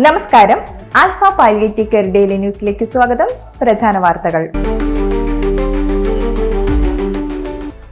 നമസ്കാരം. Alpha palliative care daily ന്യൂസിലേക്ക് സ്വാഗതം. പ്രധാന വാർത്തകൾ.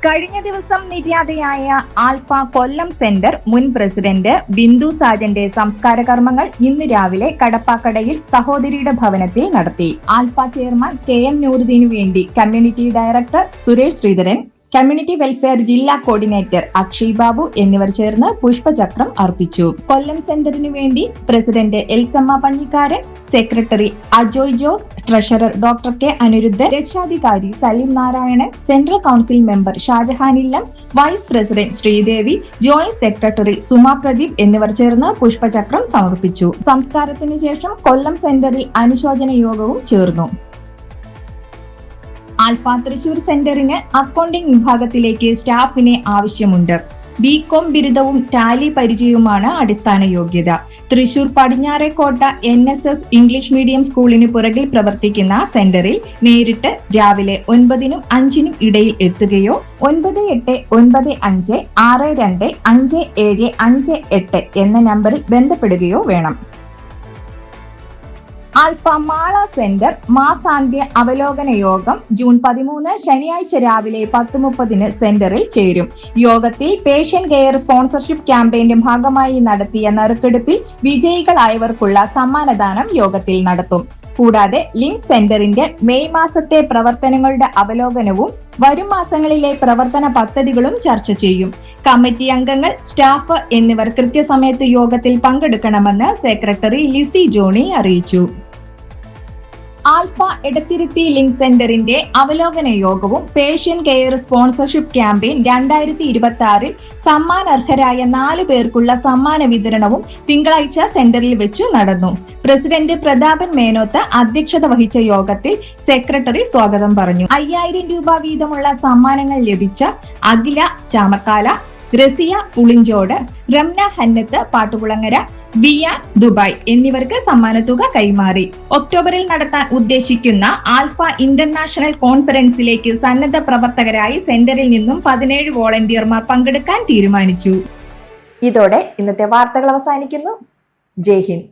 കഴിഞ്ഞ ദിവസം നിര്യാതയായ ആൽഫ കൊല്ലം സെന്റർ മുൻ പ്രസിഡന്റ് ബിന്ദു സാജന്റെ സംസ്കാര കർമ്മങ്ങൾ ഇന്ന് രാവിലെ കടപ്പാക്കടയിൽ സഹോദരിയുടെ ഭവനത്തിൽ നടത്തി. ആൽഫ ചെയർമാൻ KM നൂറുദ്ദീനു വേണ്ടി community director Suresh Sreedharan, community welfare ജില്ലാ കോർഡിനേറ്റർ അക്ഷയ് ബാബു എന്നിവർ ചേർന്ന് പുഷ്പചക്രം അർപ്പിച്ചു. കൊല്ലം സെന്ററിനു വേണ്ടി president Elsamma Panjikkaran, secretary Ajoy Jose, treasurer doctor K Aniruddhan, രക്ഷാധികാരി Saleem Narayanan, central council member ഷാജഹാനില്ലം, vice president Sreedevi, joint secretary Suma Pradeep എന്നിവർ ചേർന്ന് പുഷ്പചക്രം സമർപ്പിച്ചു. സംസ്കാരത്തിനു ശേഷം കൊല്ലം സെന്ററിൽ അനുശോചന യോഗവും ചേർന്നു. ആൽഫ തൃശൂർ സെന്ററിന് അക്കൗണ്ടിംഗ് വിഭാഗത്തിലേക്ക് സ്റ്റാഫിനെ ആവശ്യമുണ്ട്. BCom ബിരുദവും ടാലി പരിചയവുമാണ് അടിസ്ഥാന യോഗ്യത. Thrissur Padinjarekotta NSS English medium സ്കൂളിന് പുറകിൽ പ്രവർത്തിക്കുന്ന സെന്ററിൽ നേരിട്ട് രാവിലെ 9-നും 5-നും ഇടയിൽ എത്തുകയോ 9895262578 എന്ന നമ്പറിൽ ബന്ധപ്പെടുകയോ വേണം. ആൽഫ മാള സെന്റർ മാസാന്ത്യ അവലോകന യോഗം ജൂൺ 13 ശനിയാഴ്ച രാവിലെ 10:30 സെന്ററിൽ ചേരും. യോഗത്തിൽ പേഷ്യന്റ് കെയർ സ്പോൺസർഷിപ്പ് ക്യാമ്പയിന്റെ ഭാഗമായി നടത്തിയ നറുക്കെടുപ്പിൽ വിജയികളായവർക്കുള്ള സമ്മാനദാനം യോഗത്തിൽ നടത്തും. കൂടാതെ ലിങ്ക് സെന്ററിന്റെ മെയ് മാസത്തെ പ്രവർത്തനങ്ങളുടെ അവലോകനവും വരും മാസങ്ങളിലെ പ്രവർത്തന പദ്ധതികളും ചർച്ച ചെയ്യും. കമ്മിറ്റി അംഗങ്ങൾ, സ്റ്റാഫ് എന്നിവർ കൃത്യസമയത്ത് യോഗത്തിൽ പങ്കെടുക്കണമെന്ന് സെക്രട്ടറി ലിസി ജോണി അറിയിച്ചു. ആൽഫ എടത്തിരുത്തി ലിങ്ക് സെന്ററിന്റെ അവലോകന യോഗവും പേഷ്യന്റ് കെയർ സ്പോൺസർഷിപ്പ് ക്യാമ്പയിൻ 2026 സമ്മാനർഹരായ 4 പേർക്കുള്ള സമ്മാന വിതരണവും തിങ്കളാഴ്ച സെന്ററിൽ വെച്ചു നടന്നു. പ്രസിഡന്റ് പ്രതാപൻ മേനോത്ത് അധ്യക്ഷത വഹിച്ച യോഗത്തിൽ സെക്രട്ടറി സ്വാഗതം പറഞ്ഞു. 5000 രൂപ വീതമുള്ള സമ്മാനങ്ങൾ ലഭിച്ച അഖില ചാമക്കാല, റസിയ പുളിഞ്ചോട്, റംന ഹന്നത്ത് പാട്ടുകുളങ്ങര, ബിയാൻ ദുബായ് എന്നിവർക്ക് സമ്മാനത്തുക കൈമാറി. ഒക്ടോബറിൽ നടത്താൻ ഉദ്ദേശിക്കുന്ന ആൽഫ ഇന്റർനാഷണൽ കോൺഫറൻസിലേക്ക് സന്നദ്ധ പ്രവർത്തകരായി സെന്ററിൽ നിന്നും 17 വോളണ്ടിയർമാർ പങ്കെടുക്കാൻ തീരുമാനിച്ചു. ഇതോടെ ഇന്നത്തെ വാർത്തകൾ അവസാനിക്കുന്നു. ജയ് ഹിന്ദ്.